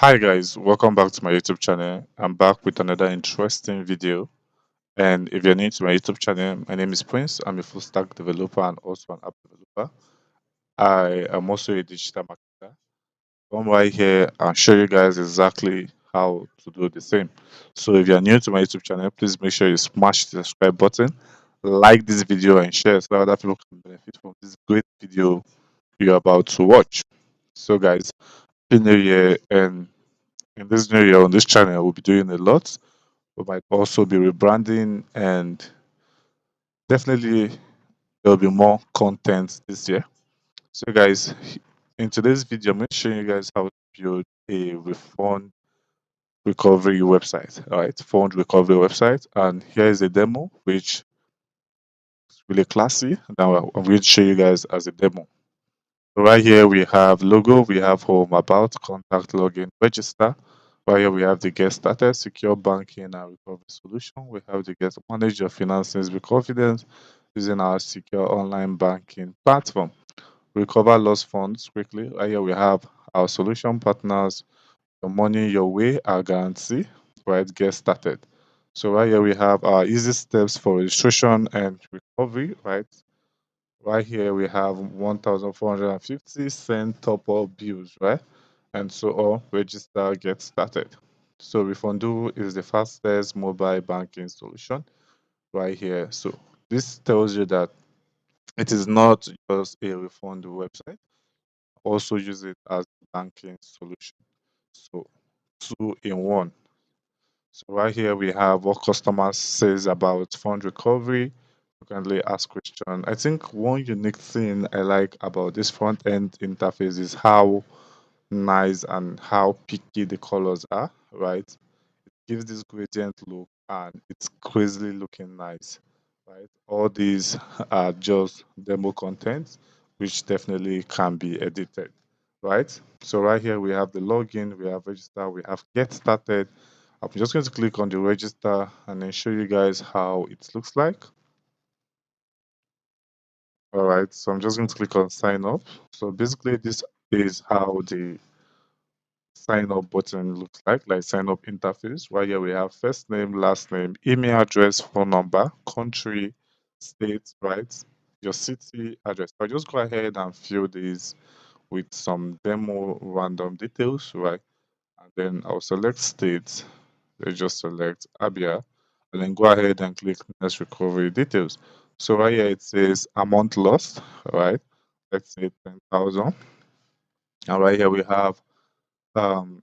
Hi guys, welcome back to my YouTube channel. I'm back with another interesting video. And if you're new to my YouTube channel, my name is Prince. I'm a full stack developer and also an app developer. I am also a digital marketer. Come right here and show you guys exactly how to do the same. So if you're new to my YouTube channel, please make sure you smash the subscribe button, like this video and share so that other people can benefit from this great video you're about to watch. So guys, Happy New Year, and in this new year on this channel, we'll be doing a lot. We might also be rebranding, and definitely there'll be more content this year. So, guys, in today's video, I'm going to show you guys how to build a refund recovery website. All right, fund recovery website, and here is a demo which is really classy. Now, I'm going to show you guys as a demo. Right here we have logo, we have home, about, contact, login, register. Right here we have the get started, secure banking and recovery solution. We have the get manage your finances with confidence using our secure online banking platform. Recover lost funds quickly. Right here we have our solution partners, your money your way, our guarantee. Right, get started. So right here we have our easy steps for registration and recovery. Right here we have 1,450 send top up bills, right? And so on, register, get started. So Refundu is the fastest mobile banking solution right here. So this tells you that it is not just a refund website, also use it as a banking solution. So two in one. So right here we have what customers says about fund recovery. You can really ask question. I think one unique thing I like about this front end interface is how nice and how picky the colors are, right? It gives this gradient look and it's crazily looking nice, right? All these are just demo content, which definitely can be edited, right? So right here we have the login, we have register, we have get started. I'm just going to click on the register and then show you guys how it looks like. All right, so I'm just going to click on sign up. So basically this is how the sign up button looks like sign up interface. Right here we have first name, last name, email address, phone number, country, state, right? Your city address. I'll just go ahead and fill these with some demo random details, right? And then I'll select state. Let's just select Abia and then go ahead and click next recovery details. So right here it says amount lost, right? Let's say 10,000. And right here we have um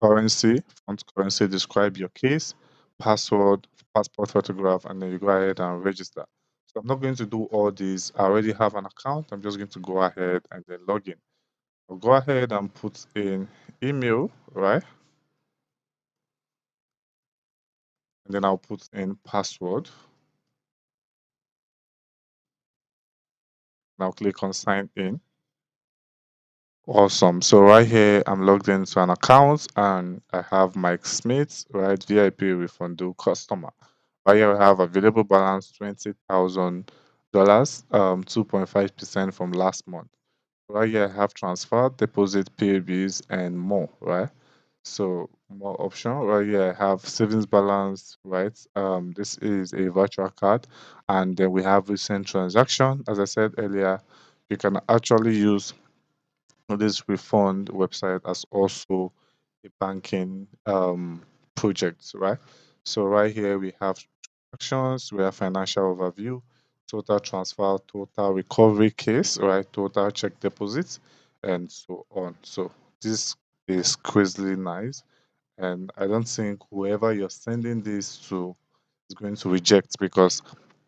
currency, font currency, describe your case, password, passport photograph, and then you go ahead and register. So I'm not going to do all these. I already have an account. I'm just going to go ahead and then log in. I'll go ahead and put in email, right? And then I'll put in password. Now click on sign in. Awesome. So right here, I'm logged into an account and I have Mike Smith, right? VIP Refundu customer. Right here, I have available balance $20,000, 2.5% from last month. Right here, I have transfer, deposit, pay bills, and more, right? So more option. Right here, I have savings balance, right? This is a virtual card, and then we have recent transaction. As I said earlier, you can actually use this refund website as also a banking project, right? So right here we have transactions, we have financial overview, total transfer, total recovery case, right? Total check deposits, and so on. So this is crazily nice, and I don't think whoever you're sending this to is going to reject because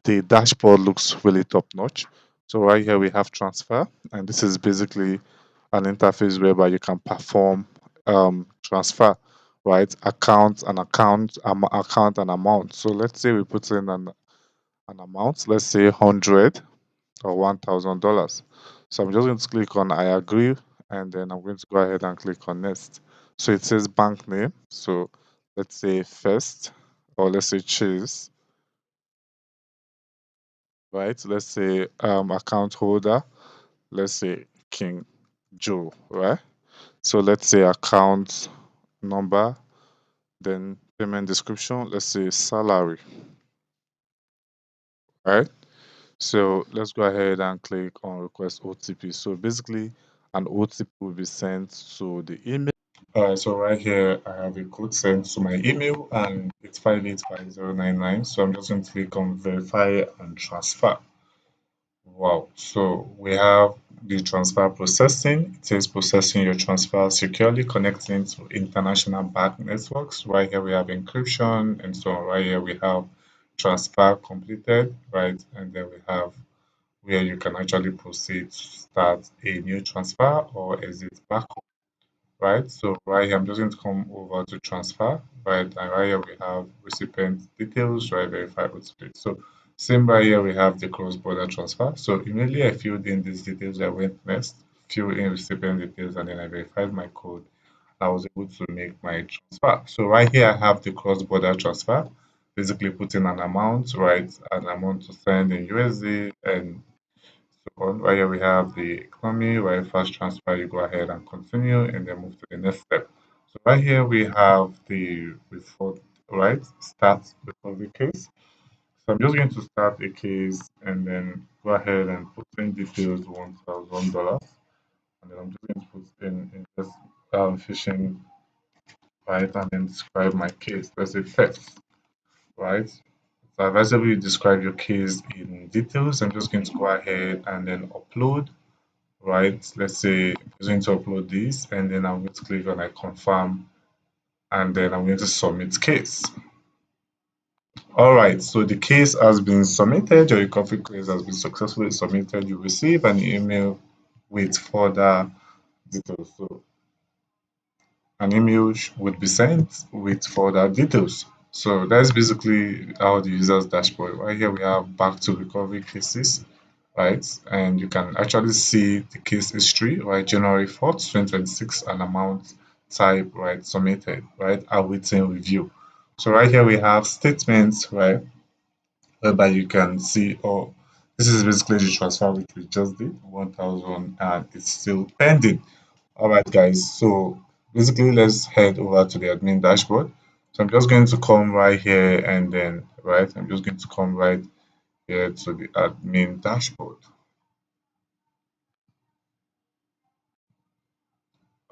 the dashboard looks really top notch. So right here we have transfer, and this is basically an interface whereby you can perform transfer, right? Account and amount. So let's say we put in an amount, let's say 100 or $1,000. So I'm just going to click on I agree, and then I'm going to go ahead and click on next. So it says bank name. So let's say first, or let's say Chase, right? Let's say account holder, let's say King Joe, right? So let's say account number, then payment description, let's say salary, right? So let's go ahead and click on request OTP. So basically, an OTP will be sent to the email. So right here, I have a code sent to my email and it's 585099. So I'm just going to click on verify and transfer. Wow. So we have the transfer processing. It says processing your transfer securely, connecting to international bank networks. Right here we have encryption and so on. Right here we have transfer completed, right? And then we have where you can actually proceed to start a new transfer or exit back, right? So right here, I'm just going to come over to transfer, right? And right here we have recipient details, right? Verify OTP. So same right here, we have the cross-border transfer. So immediately I filled in these details, I went next, fill in recipient details, and then I verified my code. I was able to make my transfer. So right here, I have the cross-border transfer, basically putting an amount, right? An amount to send in USD and on. Right here we have the economy, where first transfer, you go ahead and continue and then move to the next step. So right here we have the report, right? Start recovery case. So I'm just going to start a case and then go ahead and put in details $1,000. And then I'm just going to put in just phishing, right? And then describe my case. Let's say text, right? So advisable you describe your case in details. I'm just going to go ahead and then upload, right? Let's say I'm going to upload this and then I'm going to click on I confirm and then I'm going to submit case. All right, so the case has been submitted, your recovery case has been successfully submitted. You receive an email with further details. So an email would be sent with further details. So that's basically how the user's dashboard. Right here we have back to recovery cases, right? And you can actually see the case history, right? January 4th, 2026, and amount type, right? Submitted, right? Awaiting review. So right here we have statements, right? Whereby you can see, oh, this is basically the transfer which we just did, 1,000, and it's still pending. All right, guys. So basically, let's head over to the admin dashboard. So I'm just going to come right here and then, right, I'm just going to come right here to the admin dashboard.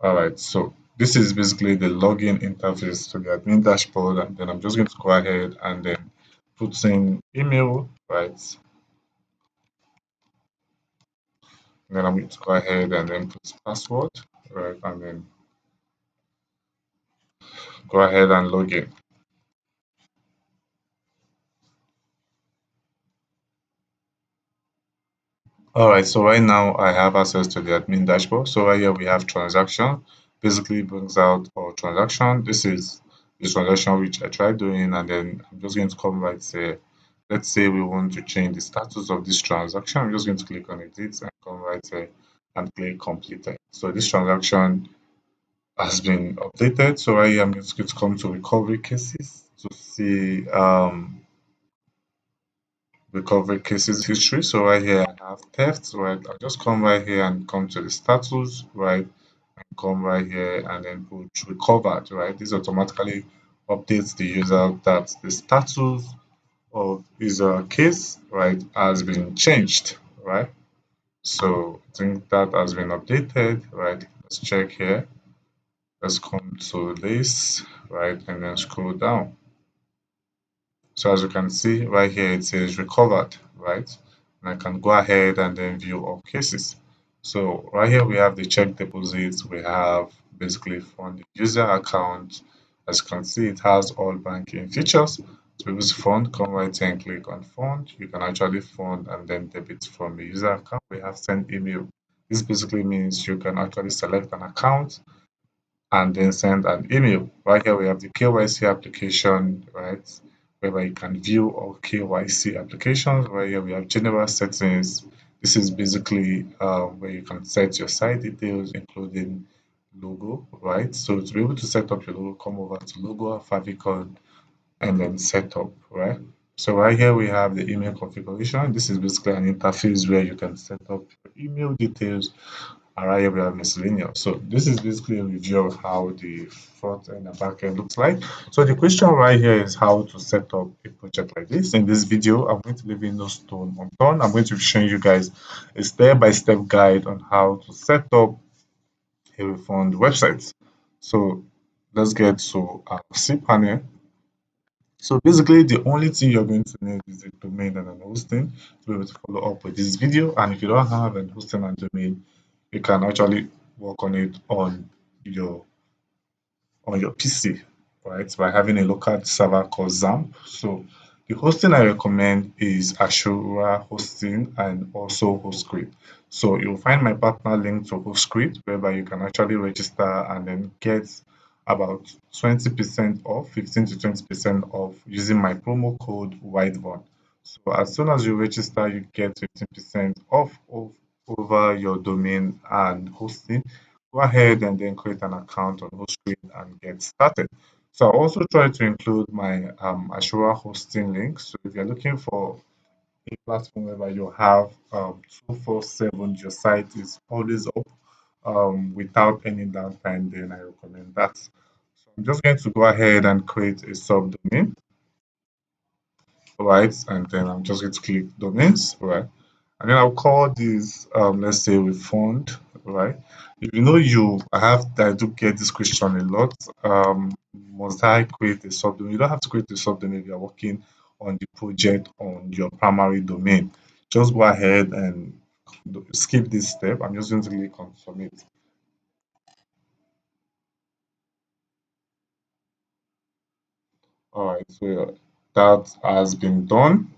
All right, so this is basically the login interface to the admin dashboard. And then I'm just going to go ahead and then put in email, right? And then I'm going to go ahead and then put password, right? And then go ahead and log in. All right, so right now I have access to the admin dashboard. So right here we have transaction, basically brings out our transaction. This is the transaction which I tried doing, and then I'm just going to come right here. Let's say we want to change the status of this transaction. I'm just going to click on edit and come right here and click completed. So this transaction has been updated. So right here I'm just going to come to recovery cases to see recovery cases history. So right here I have theft, right? I'll just come right here and come to the status, right? And come right here and then put recovered, right? This automatically updates the user that the status of his case, right, has been changed, right? So I think that has been updated, right? Let's check here. Let's come to this, right? And then scroll down. So as you can see right here, it says recovered, right? And I can go ahead and then view all cases. So right here we have the check deposits. We have basically fund the user account. As you can see, it has all banking features. To be able to fund, come right here and click on fund. You can actually fund and then debit from the user account. We have send email. This basically means you can actually select an account and then send an email. Right here we have the KYC application, right? Whereby you can view all KYC applications. Right here we have general settings. This is basically where you can set your site details, including logo, right? So to be able to set up your logo, come over to logo, favicon, and then set up, right? So right here we have the email configuration. This is basically an interface where you can set up your email details And right here we have miscellaneous. So this is basically a review of how the front end and back end looks like. So the question right here is how to set up a project like this. In this video, I'm going to leave no stone unturned. I'm going to be showing you guys a step-by-step guide on how to set up a refund website. So let's get to our cPanel. So basically, the only thing you're going to need is a domain and an hosting to be able to follow up with this video. And if you don't have an hosting and domain, you can actually work on it your on your PC, right? By having a local server called XAMPP. So the hosting I recommend is Ashura Hosting and also HostGrid. So you'll find my partner link to HostGrid, whereby you can actually register and then get about 20% off, 15 to 20% off using my promo code Whitevon. So as soon as you register, you get 15% off over your domain and hosting. Go ahead and then create an account on HostGrid and get started. So I also try to include my Ashura hosting link. So if you're looking for a platform where you have 247, your site is always up without any downtime, then I recommend that. So I'm just going to go ahead and create a subdomain, right? And then I'm just going to click domains, right? And then I'll call this, let's say refund, right? If you know I do get this question a lot. Must I create a subdomain? You don't have to create a subdomain if you're working on the project on your primary domain. Just go ahead and skip this step. I'm just going to click on submit. All right, so that has been done.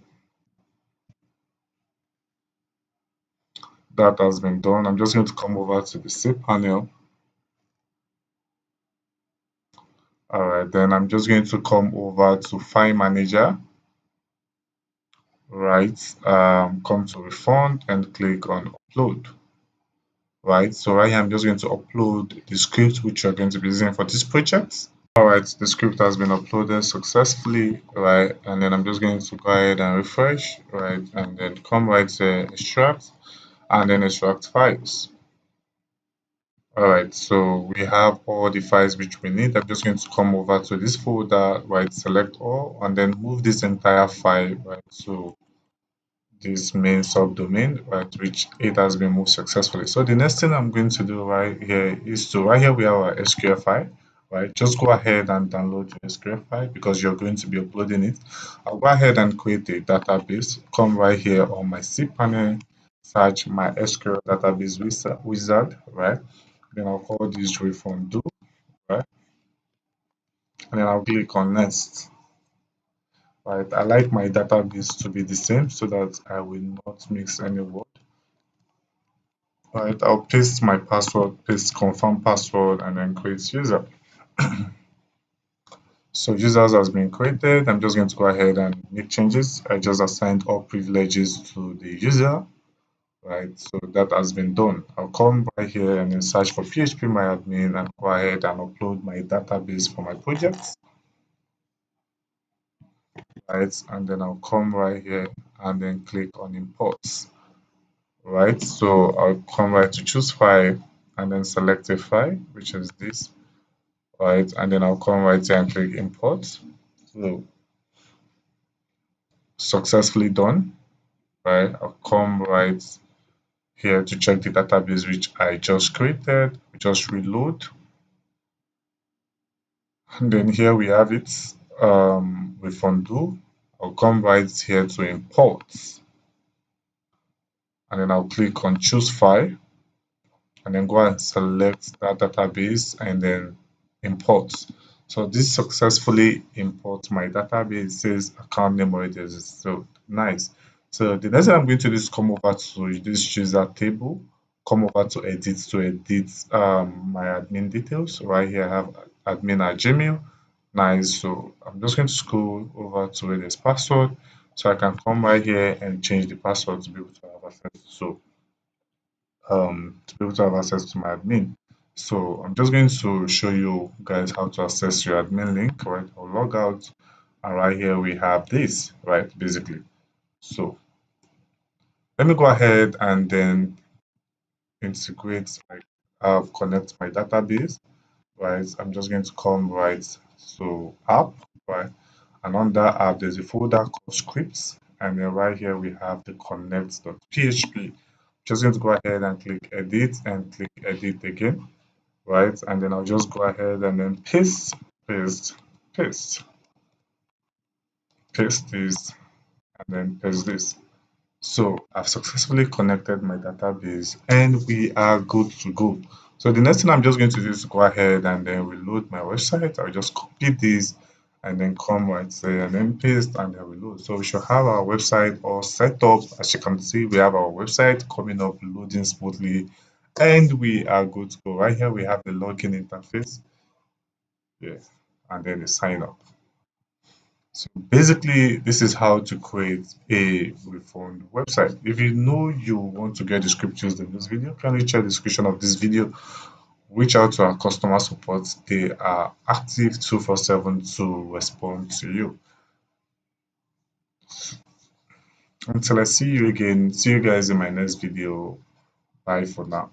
That has been done. I'm just going to come over to the cPanel. All right, then I'm just going to come over to File Manager, right? Come to Refund and click on Upload, right? So right here, I'm just going to upload the script which you're going to be using for this project. All right, the script has been uploaded successfully, right? And then I'm just going to go ahead and refresh, right? And then come right to Extract and then Extract Files. All right, so we have all the files which we need. I'm just going to come over to this folder, right, select all, and then move this entire file, right, to this main subdomain, right, which it has been moved successfully. So the next thing I'm going to do right here is right here we have our SQL file, right? Just go ahead and download your SQL file because you're going to be uploading it. I'll go ahead and create a database. Come right here on my cPanel, search my SQL database wizard, right? Then I'll call this refund do, right? And then I'll click on next. Right. I like my database to be the same so that I will not mix any word. Right. I'll paste my password, paste confirm password, and then create user. So users has been created. I'm just going to go ahead and make changes. I just assigned all privileges to the user. Right. So that has been done. I'll come right here and then search for phpMyAdmin and go ahead and upload my database for my project. Right, and then I'll come right here and then click on imports, right? So I'll come right to choose file and then select a file, which is this, right? And then I'll come right here and click import. So successfully done, right? I'll come right here to check the database which I just created, just reload, and then here we have it with undo. I'll come right here to import, and then I'll click on choose file and then go and select that database and then import. So this successfully imports my database. It says account name already exists. So nice. So the next thing I'm going to do is come over to this user table, come over to edit my admin details. Right here I have admin at Gmail. Nice. So I'm just going to scroll over to where there's password. So I can come right here and change the password to be able to have access. So to be able to have access to my admin. So I'm just going to show you guys how to access your admin link, right? I'll log out and right here we have this, right? Basically. So let me go ahead and then integrate, like connect my database, right? I'm just going to come right to app, right? And on that app, there's a folder called scripts. And then right here, we have the connect.php. Just going to go ahead and click edit and click edit again, right? And then I'll just go ahead and then paste, paste, paste this, and then paste this. So I've successfully connected my database and we are good to go. So the next thing I'm just going to do is go ahead and then reload my website. I'll just copy this and then come right there and then paste and then reload. So we should have our website all set up. As you can see, we have our website coming up, loading smoothly, and we are good to go. Right here, we have the login interface. Yeah, and then the sign up. So basically, this is how to create a refund website. If you know you want to get the script used in this video, kindly check the description of this video. Reach out to our customer support. They are active 247 to respond to you. Until I see you again, see you guys in my next video. Bye for now.